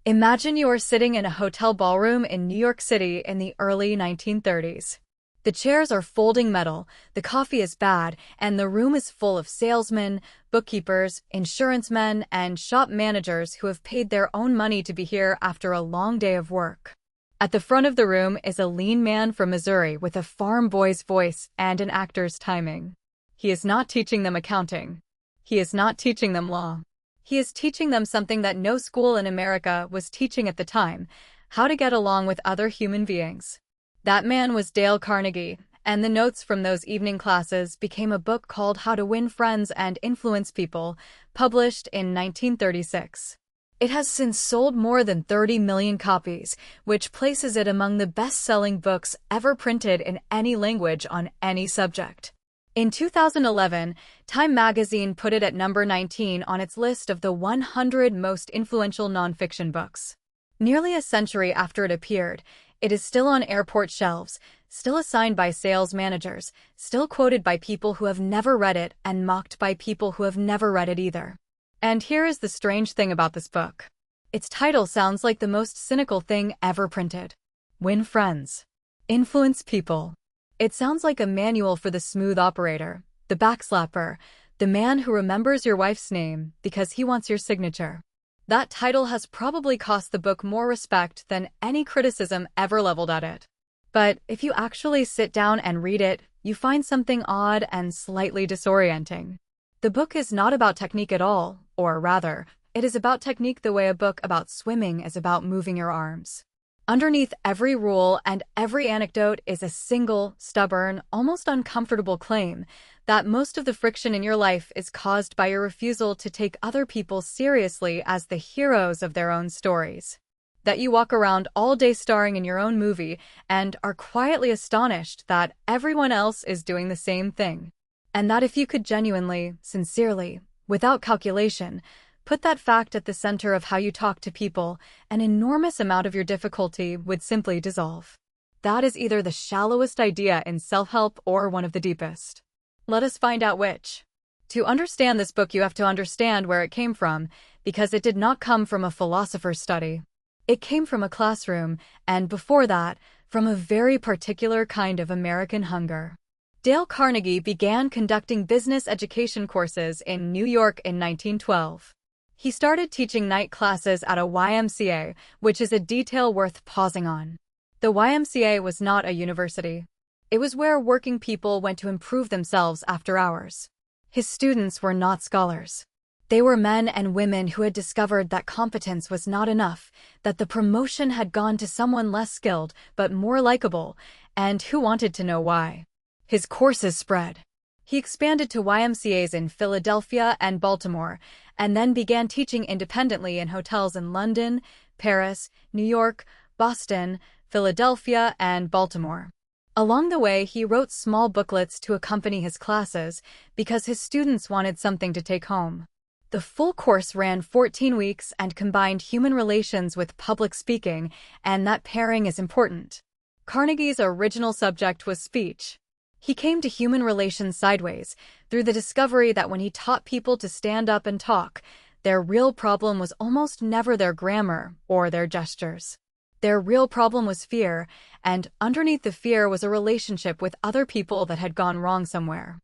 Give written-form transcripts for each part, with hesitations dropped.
Imagine you are sitting in a hotel ballroom in New York City in the early 1930s. The chairs are folding metal, the coffee is bad, and the room is full of salesmen, bookkeepers, insurance men, and shop managers who have paid their own money to be here after a long day of work. At the front of the room is a lean man from Missouri with a farm boy's voice and an actor's timing. He is not teaching them accounting. He is not teaching them law. He is teaching them something that no school in America was teaching at the time: how to get along with other human beings. That man was Dale Carnegie, and the notes from those evening classes became a book called How to Win Friends and Influence People, published in 1936. It has since sold more than 30 million copies, which places it among the best-selling books ever printed in any language on any subject. In 2011, Time magazine put it at number 19 on its list of the 100 most influential nonfiction books. Nearly a century after it appeared, it is still on airport shelves, still assigned by sales managers, still quoted by people who have never read it and mocked by people who have never read it either. And here is the strange thing about this book. Its title sounds like the most cynical thing ever printed. Win friends. Influence people. It sounds like a manual for the smooth operator, the backslapper, the man who remembers your wife's name because he wants your signature. That title has probably cost the book more respect than any criticism ever leveled at it. But if you actually sit down and read it, you find something odd and slightly disorienting. The book is not about technique at all, or rather, it is about technique the way a book about swimming is about moving your arms. Underneath every rule and every anecdote is a single, stubborn, almost uncomfortable claim that most of the friction in your life is caused by your refusal to take other people seriously as the heroes of their own stories. That you walk around all day starring in your own movie and are quietly astonished that everyone else is doing the same thing. And that if you could genuinely, sincerely, without calculation, put that fact at the center of how you talk to people, an enormous amount of your difficulty would simply dissolve. That is either the shallowest idea in self-help or one of the deepest. Let us find out which. To understand this book, you have to understand where it came from, because it did not come from a philosopher's study. It came from a classroom, and before that, from a very particular kind of American hunger. Dale Carnegie began conducting business education courses in New York in 1912. He started teaching night classes at a YMCA, which is a detail worth pausing on. The YMCA was not a university. It was where working people went to improve themselves after hours. His students were not scholars. They were men and women who had discovered that competence was not enough, that the promotion had gone to someone less skilled but more likable, and who wanted to know why. His courses spread. He expanded to YMCAs in Philadelphia and Baltimore, and then began teaching independently in hotels in London, Paris, New York, Boston, Philadelphia, and Baltimore. Along the way, he wrote small booklets to accompany his classes because his students wanted something to take home. The full course ran 14 weeks and combined human relations with public speaking, and that pairing is important. Carnegie's original subject was speech. He came to human relations sideways, through the discovery that when he taught people to stand up and talk, their real problem was almost never their grammar or their gestures. Their real problem was fear, and underneath the fear was a relationship with other people that had gone wrong somewhere.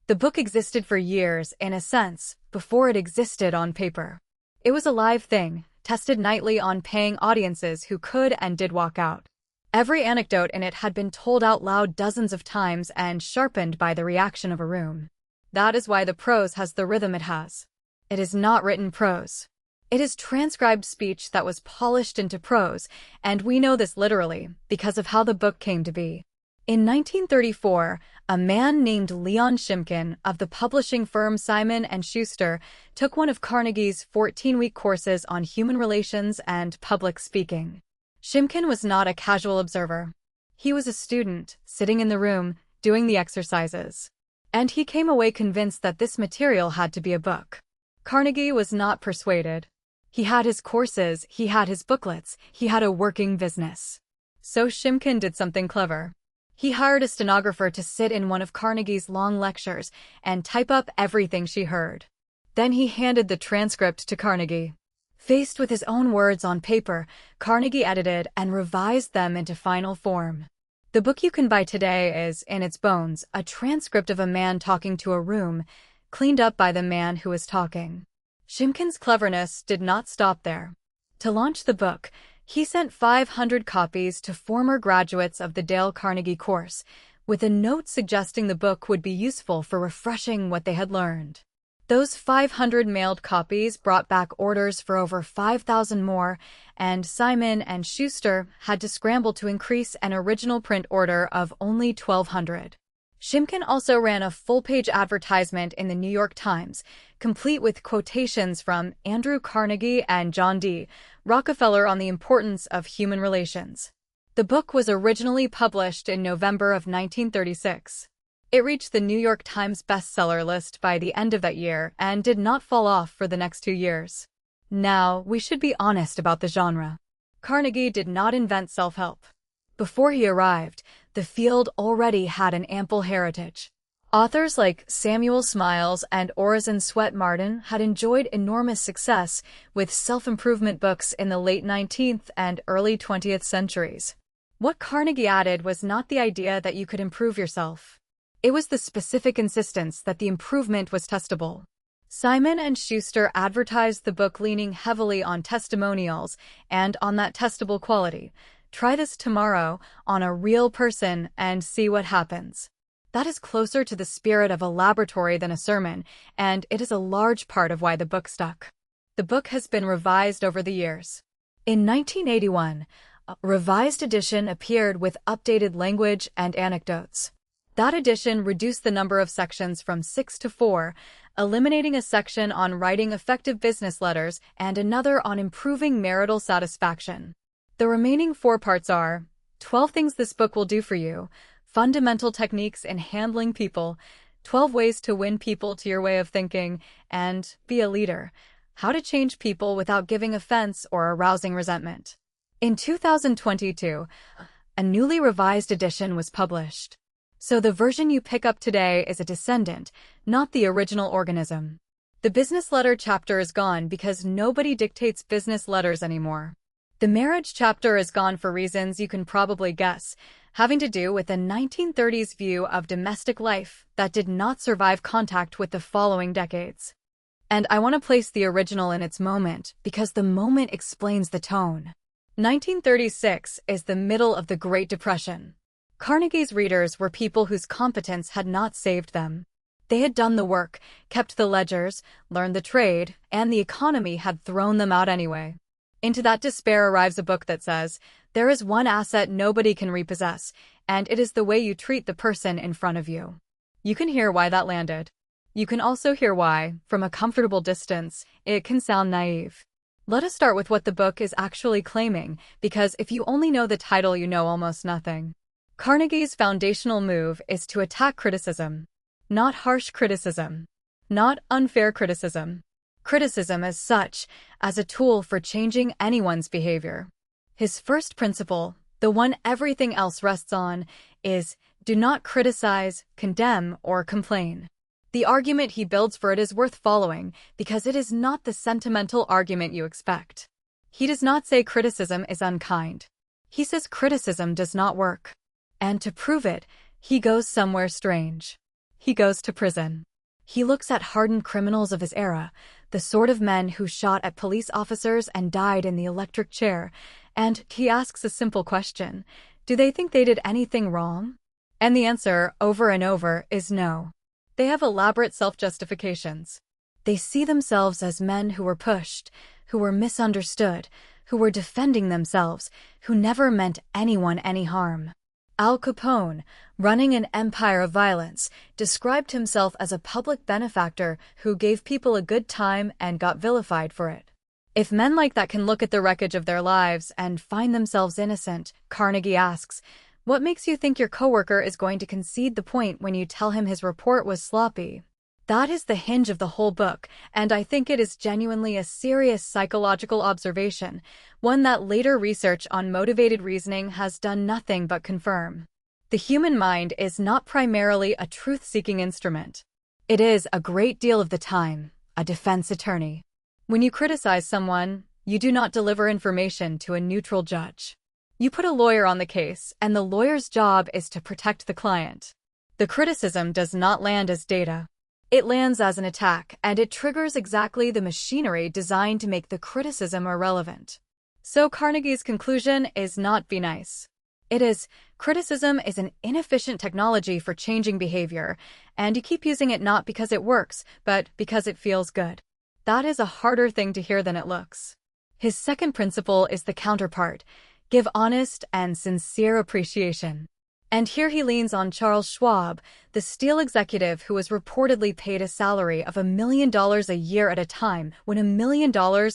The book existed for years, in a sense, before it existed on paper. It was a live thing, tested nightly on paying audiences who could and did walk out. Every anecdote in it had been told out loud dozens of times and sharpened by the reaction of a room. That is why the prose has the rhythm it has. It is not written prose. It is transcribed speech that was polished into prose, and we know this literally because of how the book came to be. In 1934, a man named Leon Shimkin of the publishing firm Simon & Schuster took one of Carnegie's 14-week courses on human relations and public speaking. Shimkin was not a casual observer. He was a student, sitting in the room, doing the exercises. And he came away convinced that this material had to be a book. Carnegie was not persuaded. He had his courses, he had his booklets, he had a working business. So Shimkin did something clever. He hired a stenographer to sit in one of Carnegie's long lectures and type up everything she heard. Then he handed the transcript to Carnegie. Faced with his own words on paper, Carnegie edited and revised them into final form. The book you can buy today is, in its bones, a transcript of a man talking to a room, cleaned up by the man who was talking. Shimkin's cleverness did not stop there. To launch the book, he sent 500 copies to former graduates of the Dale Carnegie course, with a note suggesting the book would be useful for refreshing what they had learned. Those 500 mailed copies brought back orders for over 5,000 more, and Simon & Schuster had to scramble to increase an original print order of only 1,200. Shimkin also ran a full-page advertisement in the New York Times, complete with quotations from Andrew Carnegie and John D. Rockefeller on the importance of human relations. The book was originally published in November of 1936. It reached the New York Times bestseller list by the end of that year and did not fall off for the next 2 years. Now, we should be honest about the genre. Carnegie did not invent self-help. Before he arrived, the field already had an ample heritage. Authors like Samuel Smiles and Orison Swett Marden had enjoyed enormous success with self-improvement books in the late 19th and early 20th centuries. What Carnegie added was not the idea that you could improve yourself. It was the specific insistence that the improvement was testable. Simon & Schuster advertised the book leaning heavily on testimonials and on that testable quality. Try this tomorrow on a real person and see what happens. That is closer to the spirit of a laboratory than a sermon, and it is a large part of why the book stuck. The book has been revised over the years. In 1981, a revised edition appeared with updated language and anecdotes. That edition reduced the number of sections from 6 to 4, eliminating a section on writing effective business letters and another on improving marital satisfaction. The remaining 4 parts are 12 things this book will do for you, fundamental techniques in handling people, 12 ways to win people to your way of thinking, and be a leader, how to change people without giving offense or arousing resentment. In 2022, a newly revised edition was published. So the version you pick up today is a descendant, not the original organism. The business letter chapter is gone because nobody dictates business letters anymore. The marriage chapter is gone for reasons you can probably guess, having to do with a 1930s view of domestic life that did not survive contact with the following decades. And I want to place the original in its moment because the moment explains the tone. 1936 is the middle of the Great Depression. Carnegie's readers were people whose competence had not saved them. They had done the work, kept the ledgers, learned the trade, and the economy had thrown them out anyway. Into that despair arrives a book that says, there is one asset nobody can repossess, and it is the way you treat the person in front of you. You can hear why that landed. You can also hear why, from a comfortable distance, it can sound naive. Let us start with what the book is actually claiming, because if you only know the title, you know almost nothing. Carnegie's foundational move is to attack criticism. Not harsh criticism. Not unfair criticism. Criticism as such, as a tool for changing anyone's behavior. His first principle, the one everything else rests on, is do not criticize, condemn, or complain. The argument he builds for it is worth following because it is not the sentimental argument you expect. He does not say criticism is unkind. He says criticism does not work. And to prove it, he goes somewhere strange. He goes to prison. He looks at hardened criminals of his era, the sort of men who shot at police officers and died in the electric chair, and he asks a simple question: do they think they did anything wrong? And the answer, over and over, is no. They have elaborate self-justifications. They see themselves as men who were pushed, who were misunderstood, who were defending themselves, who never meant anyone any harm. Al Capone, running an empire of violence, described himself as a public benefactor who gave people a good time and got vilified for it. If men like that can look at the wreckage of their lives and find themselves innocent, Carnegie asks, what makes you think your coworker is going to concede the point when you tell him his report was sloppy? That is the hinge of the whole book, and I think it is genuinely a serious psychological observation, one that later research on motivated reasoning has done nothing but confirm. The human mind is not primarily a truth-seeking instrument. It is, a great deal of the time, a defense attorney. When you criticize someone, You do not deliver information to a neutral judge. You put a lawyer on the case, and the lawyer's job is to protect the client. The criticism does not land as data. It lands as an attack, and it triggers exactly the machinery designed to make the criticism irrelevant. So Carnegie's conclusion is not be nice. It is, criticism is an inefficient technology for changing behavior, and you keep using it not because it works, but because it feels good. That is a harder thing to hear than it looks. His second principle is the counterpart: give honest and sincere appreciation. And here he leans on Charles Schwab, the steel executive who was reportedly paid a salary of $1 million a year at a time when $1 million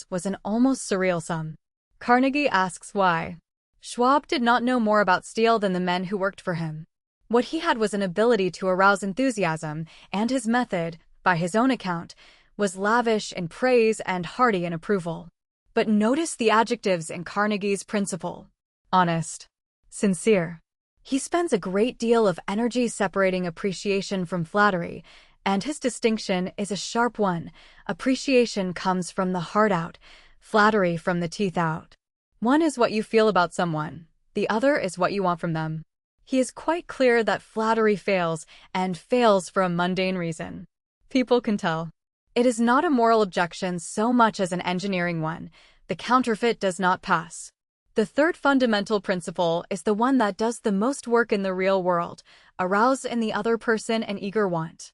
was an almost surreal sum. Carnegie asks why. Schwab did not know more about steel than the men who worked for him. What he had was an ability to arouse enthusiasm, and his method, by his own account, was lavish in praise and hearty in approval. But notice the adjectives in Carnegie's principle: honest, sincere. He spends a great deal of energy separating appreciation from flattery, and his distinction is a sharp one. Appreciation comes from the heart out, flattery from the teeth out. One is what you feel about someone, the other is what you want from them. He is quite clear that flattery fails, and fails for a mundane reason. People can tell. It is not a moral objection so much as an engineering one. The counterfeit does not pass. The third fundamental principle is the one that does the most work in the real world: arouse in the other person an eager want.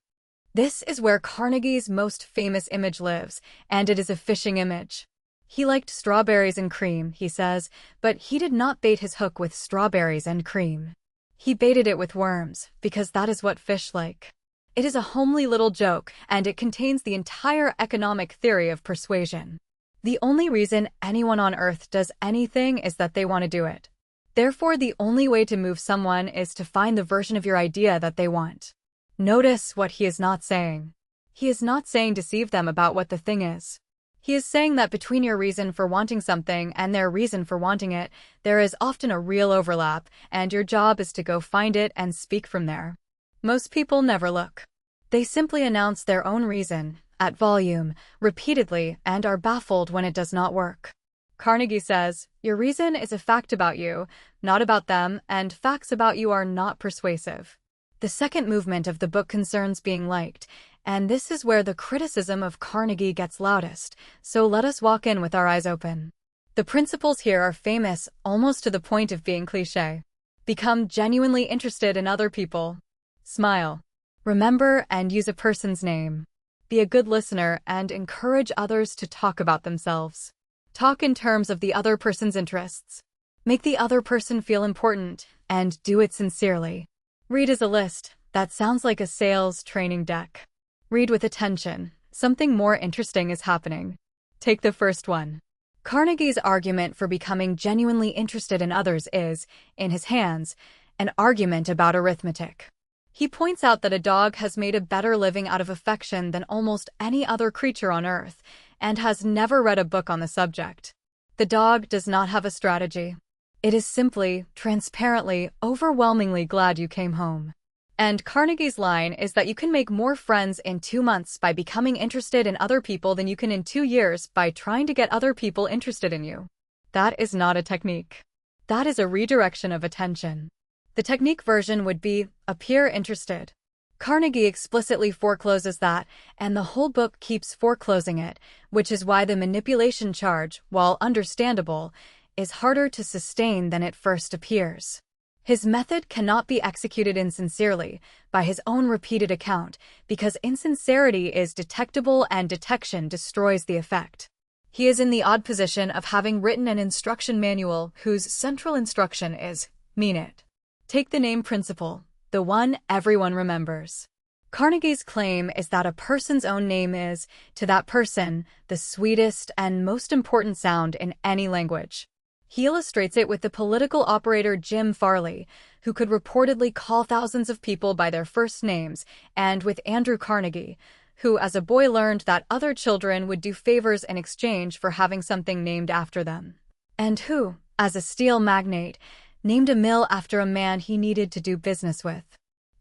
This is where Carnegie's most famous image lives, and it is a fishing image. He liked strawberries and cream, he says, but he did not bait his hook with strawberries and cream. He baited it with worms, because that is what fish like. It is a homely little joke, and it contains the entire economic theory of persuasion. The only reason anyone on earth does anything is that they want to do it. Therefore, the only way to move someone is to find the version of your idea that they want. Notice what he is not saying. He is not saying deceive them about what the thing is. He is saying that between your reason for wanting something and their reason for wanting it, there is often a real overlap, and your job is to go find it and speak from there. Most people never look. They simply announce their own reason, at volume, repeatedly, and are baffled when it does not work. Carnegie says, your reason is a fact about you, not about them, and facts about you are not persuasive. The second movement of the book concerns being liked, and this is where the criticism of Carnegie gets loudest, so let us walk in with our eyes open. The principles here are famous, almost to the point of being cliché. Become genuinely interested in other people. Smile. Remember and use a person's name. Be a good listener and encourage others to talk about themselves. Talk in terms of the other person's interests. Make the other person feel important, and do it sincerely. Read as a list. That sounds like a sales training deck. Read with attention. Something more interesting is happening. Take the first one. Carnegie's argument for becoming genuinely interested in others is, in his hands, an argument about arithmetic. He points out that a dog has made a better living out of affection than almost any other creature on earth, and has never read a book on the subject. The dog does not have a strategy. It is simply, transparently, overwhelmingly glad you came home. And Carnegie's line is that you can make more friends in 2 months by becoming interested in other people than you can in 2 years by trying to get other people interested in you. That is not a technique. That is a redirection of attention. The technique version would be, appear interested. Carnegie explicitly forecloses that, and the whole book keeps foreclosing it, which is why the manipulation charge, while understandable, is harder to sustain than it first appears. His method cannot be executed insincerely, by his own repeated account, because insincerity is detectable and detection destroys the effect. He is in the odd position of having written an instruction manual whose central instruction is, mean it. Take the name principle, the one everyone remembers. Carnegie's claim is that a person's own name is, to that person, the sweetest and most important sound in any language. He illustrates it with the political operator Jim Farley, who could reportedly call thousands of people by their first names, and with Andrew Carnegie, who as a boy learned that other children would do favors in exchange for having something named after them, and who, as a steel magnate, named a mill after a man he needed to do business with.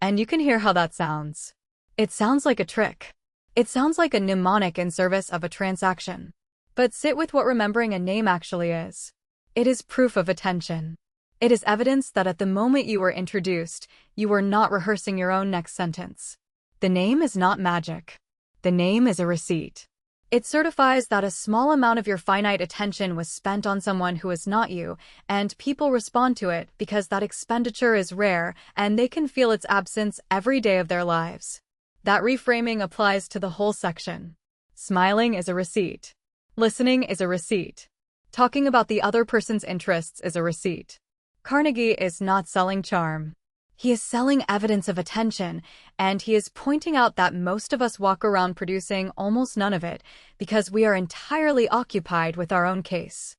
And you can hear how that sounds. It sounds like a trick. It sounds like a mnemonic in service of a transaction. But sit with what remembering a name actually is. It is proof of attention. It is evidence that at the moment you were introduced, you were not rehearsing your own next sentence. The name is not magic. The name is a receipt. It certifies that a small amount of your finite attention was spent on someone who is not you, and people respond to it because that expenditure is rare and they can feel its absence every day of their lives. That reframing applies to the whole section. Smiling is a receipt. Listening is a receipt. Talking about the other person's interests is a receipt. Carnegie is not selling charm. He is selling evidence of attention, and he is pointing out that most of us walk around producing almost none of it because we are entirely occupied with our own case.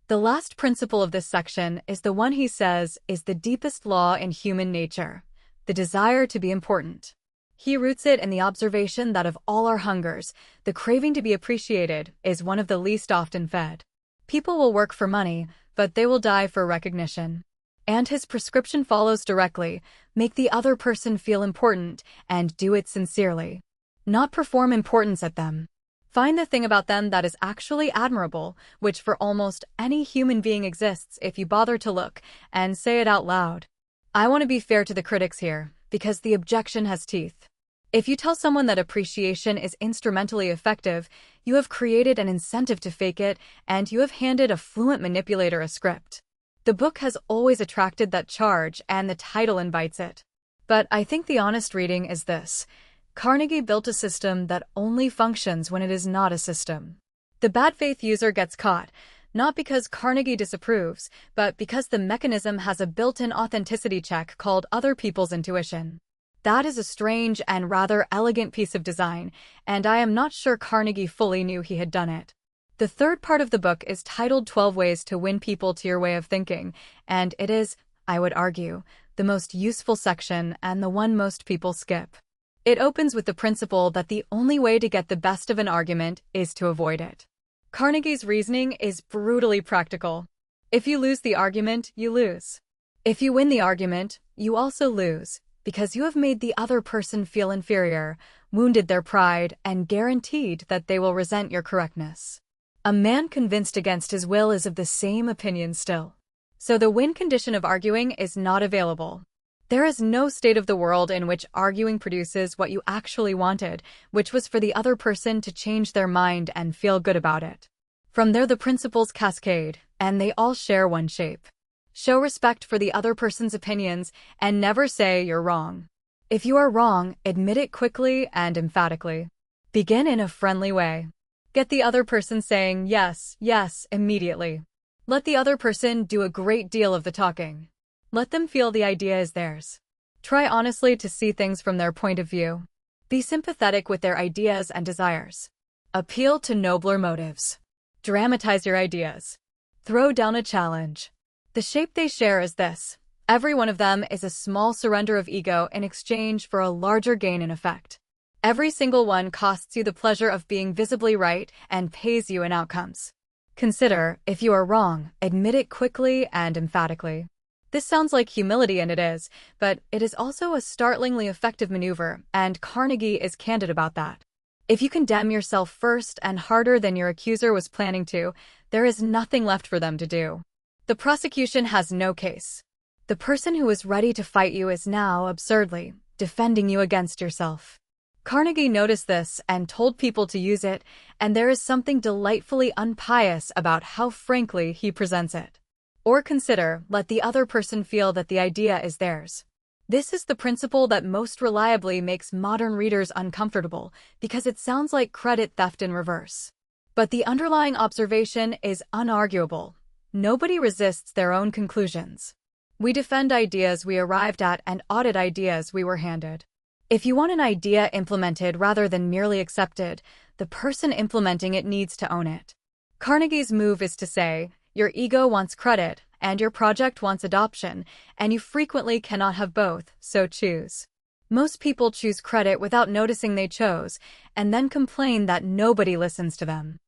The last principle of this section is the one he says is the deepest law in human nature, the desire to be important. He roots it in the observation that of all our hungers, the craving to be appreciated is one of the least often fed. People will work for money, but they will die for recognition. And his prescription follows directly: make the other person feel important and do it sincerely. Not perform importance at them. Find the thing about them that is actually admirable, which for almost any human being exists if you bother to look, and say it out loud. I want to be fair to the critics here, because the objection has teeth. If you tell someone that appreciation is instrumentally effective, you have created an incentive to fake it, and you have handed a fluent manipulator a script. The book has always attracted that charge, and the title invites it. But I think the honest reading is this: Carnegie built a system that only functions when it is not a system. The bad faith user gets caught, not because Carnegie disapproves, but because the mechanism has a built-in authenticity check called other people's intuition. That is a strange and rather elegant piece of design, and I am not sure Carnegie fully knew he had done it. The third part of the book is titled 12 Ways to Win People to Your Way of Thinking, and it is, I would argue, the most useful section and the one most people skip. It opens with the principle that the only way to get the best of an argument is to avoid it. Carnegie's reasoning is brutally practical. If you lose the argument, you lose. If you win the argument, you also lose, because you have made the other person feel inferior, wounded their pride, and guaranteed that they will resent your correctness. A man convinced against his will is of the same opinion still. So the win condition of arguing is not available. There is no state of the world in which arguing produces what you actually wanted, which was for the other person to change their mind and feel good about it. From there the principles cascade, and they all share one shape. Show respect for the other person's opinions, and never say you're wrong. If you are wrong, admit it quickly and emphatically. Begin in a friendly way. Get the other person saying yes, yes, immediately. Let the other person do a great deal of the talking. Let them feel the idea is theirs. Try honestly to see things from their point of view. Be sympathetic with their ideas and desires. Appeal to nobler motives. Dramatize your ideas. Throw down a challenge. The shape they share is this: every one of them is a small surrender of ego in exchange for a larger gain in effect. Every single one costs you the pleasure of being visibly right and pays you in outcomes. Consider, if you are wrong, admit it quickly and emphatically. This sounds like humility, and it is, but it is also a startlingly effective maneuver, and Carnegie is candid about that. If you condemn yourself first and harder than your accuser was planning to, there is nothing left for them to do. The prosecution has no case. The person who is ready to fight you is now, absurdly, defending you against yourself. Carnegie noticed this and told people to use it, and there is something delightfully unpious about how frankly he presents it. Or consider, let the other person feel that the idea is theirs. This is the principle that most reliably makes modern readers uncomfortable, because it sounds like credit theft in reverse. But the underlying observation is unarguable. Nobody resists their own conclusions. We defend ideas we arrived at and audit ideas we were handed. If you want an idea implemented rather than merely accepted, the person implementing it needs to own it. Carnegie's move is to say, your ego wants credit, and your project wants adoption, and you frequently cannot have both, so choose. Most people choose credit without noticing they chose, and then complain that nobody listens to them.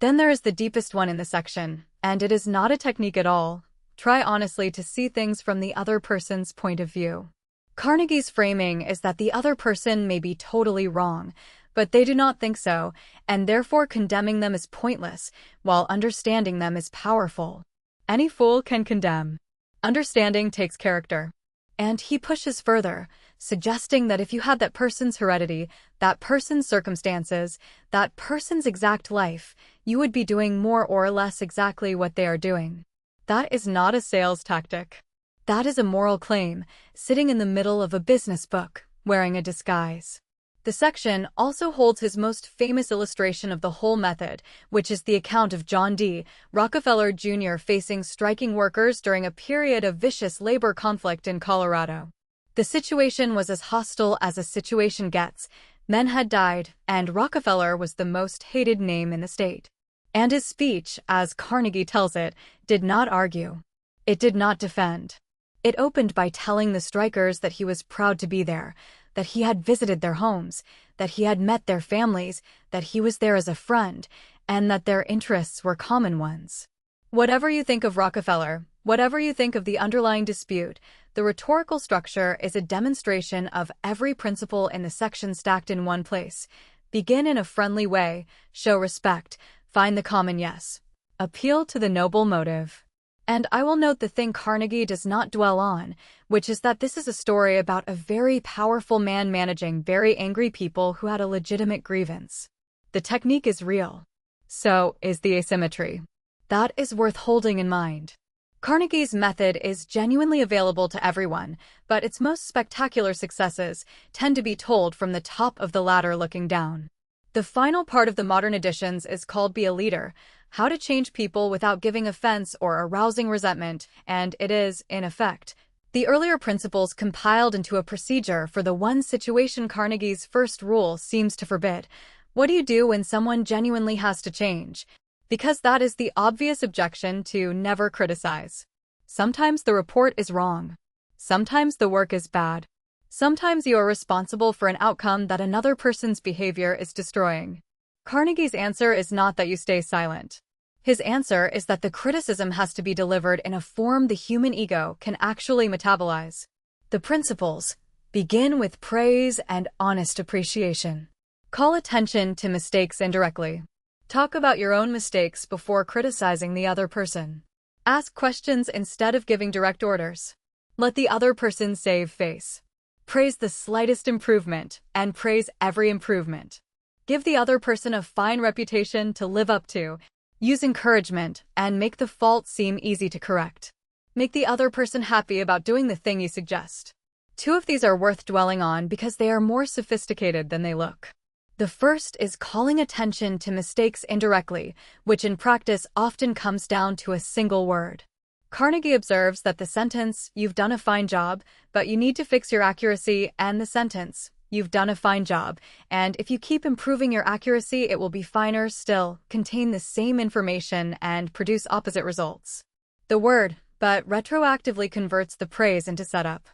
Then there is the deepest one in the section, and it is not a technique at all. Try honestly to see things from the other person's point of view. Carnegie's framing is that the other person may be totally wrong, but they do not think so, and therefore condemning them is pointless, while understanding them is powerful. Any fool can condemn. Understanding takes character. And he pushes further, suggesting that if you had that person's heredity, that person's circumstances, that person's exact life, you would be doing more or less exactly what they are doing. That is not a sales tactic. That is a moral claim, sitting in the middle of a business book, wearing a disguise. The section also holds his most famous illustration of the whole method, which is the account of John D. Rockefeller Jr. facing striking workers during a period of vicious labor conflict in Colorado. The situation was as hostile as a situation gets. Men had died, and Rockefeller was the most hated name in the state. And his speech, as Carnegie tells it, did not argue. It did not defend. It opened by telling the strikers that he was proud to be there, that he had visited their homes, that he had met their families, that he was there as a friend, and that their interests were common ones. Whatever you think of Rockefeller, whatever you think of the underlying dispute, the rhetorical structure is a demonstration of every principle in the section stacked in one place. Begin in a friendly way, show respect, find the common yes, appeal to the noble motive. And I will note the thing Carnegie does not dwell on, which is that this is a story about a very powerful man managing very angry people who had a legitimate grievance. The technique is real. So is the asymmetry. That is worth holding in mind. Carnegie's method is genuinely available to everyone, but its most spectacular successes tend to be told from the top of the ladder looking down. The final part of the modern editions is called Be a Leader, How to Change People Without Giving Offense or Arousing Resentment, and it is, in effect, the earlier principles compiled into a procedure for the one situation Carnegie's first rule seems to forbid. What do you do when someone genuinely has to change? Because that is the obvious objection to never criticize. Sometimes the report is wrong. Sometimes the work is bad. Sometimes you are responsible for an outcome that another person's behavior is destroying. Carnegie's answer is not that you stay silent. His answer is that the criticism has to be delivered in a form the human ego can actually metabolize. The principles begin with praise and honest appreciation. Call attention to mistakes indirectly. Talk about your own mistakes before criticizing the other person. Ask questions instead of giving direct orders. Let the other person save face. Praise the slightest improvement and praise every improvement. Give the other person a fine reputation to live up to. Use encouragement and make the fault seem easy to correct. Make the other person happy about doing the thing you suggest. Two of these are worth dwelling on because they are more sophisticated than they look. The first is calling attention to mistakes indirectly, which in practice often comes down to a single word. Carnegie observes that the sentence, "You've done a fine job, but you need to fix your accuracy," and the sentence, "You've done a fine job, and if you keep improving your accuracy, it will be finer still," contain the same information and produce opposite results. The word, but retroactively converts the praise into setup.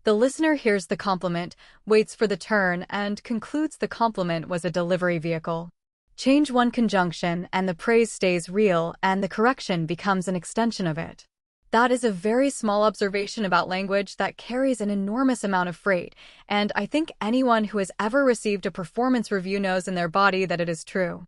The listener hears the compliment, waits for the turn, and concludes the compliment was a delivery vehicle. Change one conjunction and the praise stays real and the correction becomes an extension of it. That is a very small observation about language that carries an enormous amount of freight, and I think anyone who has ever received a performance review knows in their body that it is true.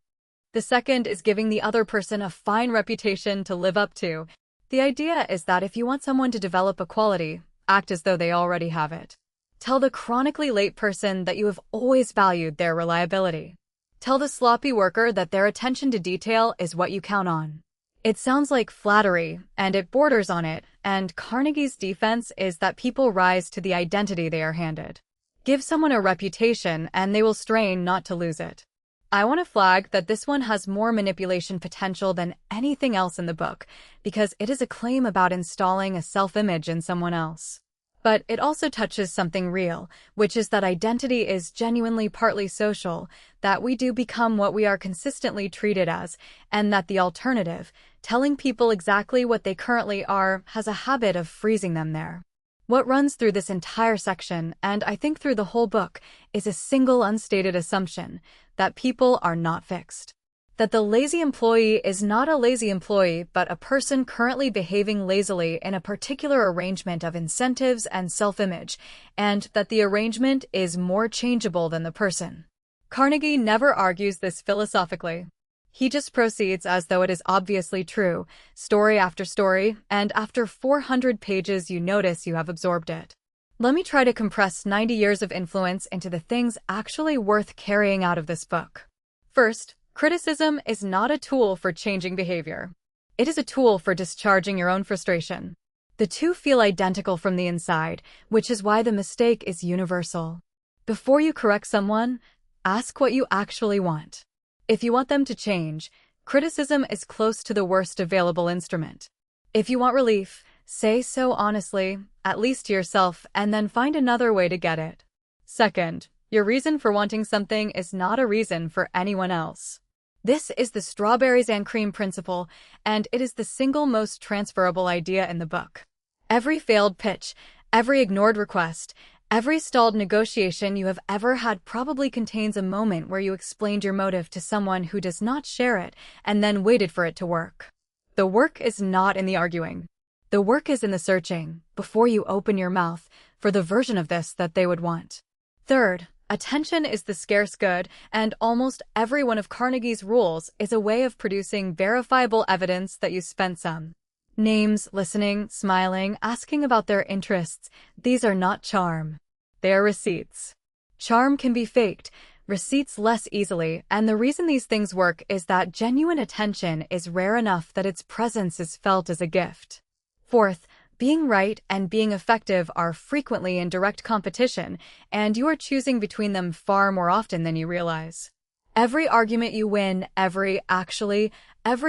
The second is giving the other person a fine reputation to live up to. The idea is that if you want someone to develop a quality, act as though they already have it. Tell the chronically late person that you have always valued their reliability. Tell the sloppy worker that their attention to detail is what you count on. It sounds like flattery, and it borders on it, and Carnegie's defense is that people rise to the identity they are handed. Give someone a reputation and they will strain not to lose it. I want to flag that this one has more manipulation potential than anything else in the book, because it is a claim about installing a self-image in someone else. But it also touches something real, which is that identity is genuinely partly social, that we do become what we are consistently treated as, and that the alternative, telling people exactly what they currently are, has a habit of freezing them there. What runs through this entire section, and I think through the whole book, is a single unstated assumption, that people are not fixed. That the lazy employee is not a lazy employee but a person currently behaving lazily in a particular arrangement of incentives and self-image, and that the arrangement is more changeable than the person. Carnegie never argues this philosophically. He just proceeds as though it is obviously true, story after story, and after 400 pages you notice you have absorbed it. Let me try to compress 90 years of influence into the things actually worth carrying out of this book. First, criticism is not a tool for changing behavior. It is a tool for discharging your own frustration. The two feel identical from the inside, which is why the mistake is universal. Before you correct someone, ask what you actually want. If you want them to change, criticism is close to the worst available instrument. If you want relief, say so honestly, at least to yourself, and then find another way to get it. Second, your reason for wanting something is not a reason for anyone else. This is the strawberries and cream principle, and it is the single most transferable idea in the book. Every failed pitch, every ignored request, every stalled negotiation you have ever had probably contains a moment where you explained your motive to someone who does not share it and then waited for it to work. The work is not in the arguing. The work is in the searching, before you open your mouth, for the version of this that they would want. Third, attention is the scarce good, and almost every one of Carnegie's rules is a way of producing verifiable evidence that you spent some. Names, listening, smiling, asking about their interests, these are not charm. They are receipts. Charm can be faked, receipts less easily, and the reason these things work is that genuine attention is rare enough that its presence is felt as a gift. Fourth, being right and being effective are frequently in direct competition, and you are choosing between them far more often than you realize. Every argument you win, every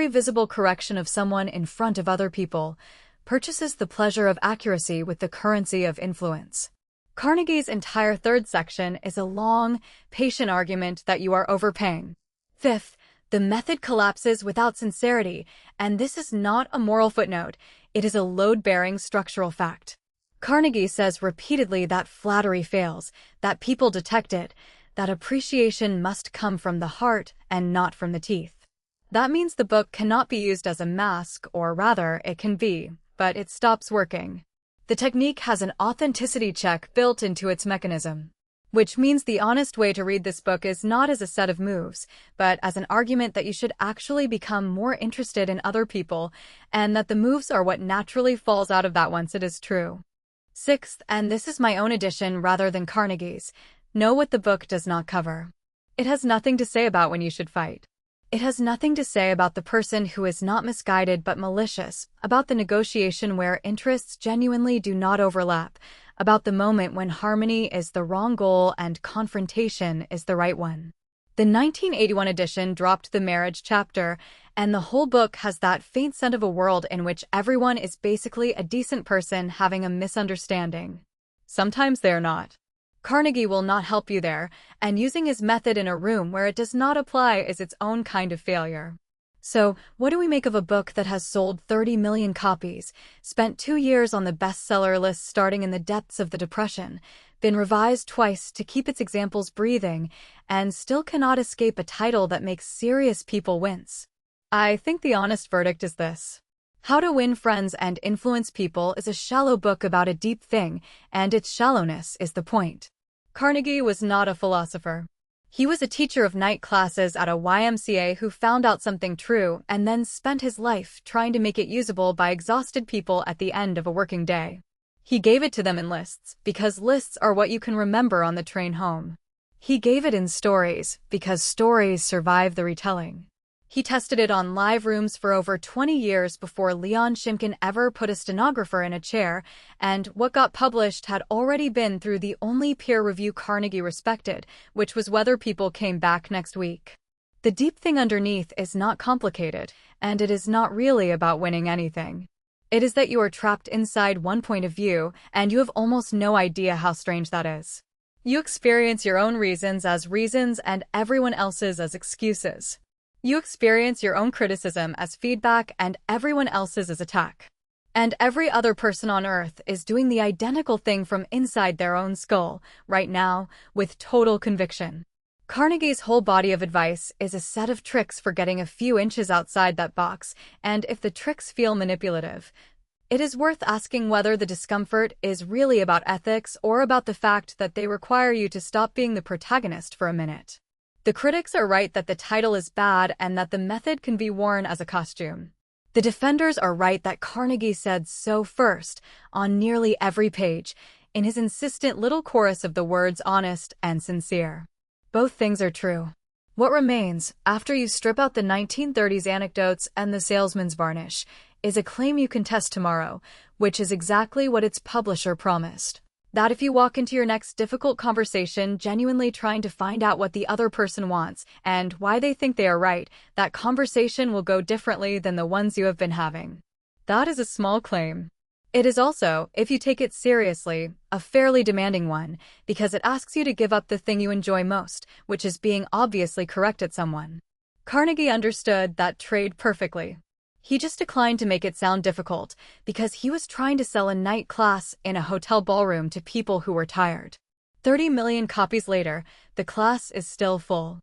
visible correction of someone in front of other people, purchases the pleasure of accuracy with the currency of influence. Carnegie's entire third section is a long, patient argument that you are overpaying. Fifth, the method collapses without sincerity, and this is not a moral footnote, it is a load-bearing structural fact. Carnegie says repeatedly that flattery fails, that people detect it, that appreciation must come from the heart and not from the teeth. That means the book cannot be used as a mask, or rather, it can be, but it stops working. The technique has an authenticity check built into its mechanism, which means the honest way to read this book is not as a set of moves, but as an argument that you should actually become more interested in other people, and that the moves are what naturally falls out of that once it is true. Sixth, and this is my own addition rather than Carnegie's, know what the book does not cover. It has nothing to say about when you should fight. It has nothing to say about the person who is not misguided but malicious, about the negotiation where interests genuinely do not overlap, about the moment when harmony is the wrong goal and confrontation is the right one. The 1981 edition dropped the marriage chapter, and the whole book has that faint scent of a world in which everyone is basically a decent person having a misunderstanding. Sometimes they're not. Carnegie will not help you there, and using his method in a room where it does not apply is its own kind of failure. So, what do we make of a book that has sold 30 million copies, spent 2 years on the bestseller list starting in the depths of the Depression, been revised twice to keep its examples breathing, and still cannot escape a title that makes serious people wince? I think the honest verdict is this. How to Win Friends and Influence People is a shallow book about a deep thing, and its shallowness is the point. Carnegie was not a philosopher. He was a teacher of night classes at a YMCA who found out something true and then spent his life trying to make it usable by exhausted people at the end of a working day. He gave it to them in lists, because lists are what you can remember on the train home. He gave it in stories, because stories survive the retelling. He tested it on live rooms for over 20 years before Leon Shimkin ever put a stenographer in a chair, and what got published had already been through the only peer review Carnegie respected, which was whether people came back next week. The deep thing underneath is not complicated, and it is not really about winning anything. It is that you are trapped inside one point of view, and you have almost no idea how strange that is. You experience your own reasons as reasons and everyone else's as excuses. You experience your own criticism as feedback and everyone else's as attack. And every other person on Earth is doing the identical thing from inside their own skull, right now, with total conviction. Carnegie's whole body of advice is a set of tricks for getting a few inches outside that box, and if the tricks feel manipulative, it is worth asking whether the discomfort is really about ethics or about the fact that they require you to stop being the protagonist for a minute. The critics are right that the title is bad and that the method can be worn as a costume. The defenders are right that Carnegie said so first, on nearly every page, in his insistent little chorus of the words honest and sincere. Both things are true. What remains, after you strip out the 1930s anecdotes and the salesman's varnish, is a claim you can test tomorrow, which is exactly what its publisher promised. That if you walk into your next difficult conversation genuinely trying to find out what the other person wants and why they think they are right, that conversation will go differently than the ones you have been having. That is a small claim. It is also, if you take it seriously, a fairly demanding one, because it asks you to give up the thing you enjoy most, which is being obviously correct at someone. Carnegie understood that trade perfectly. He just declined to make it sound difficult, because he was trying to sell a night class in a hotel ballroom to people who were tired. 30 million copies later, the class is still full.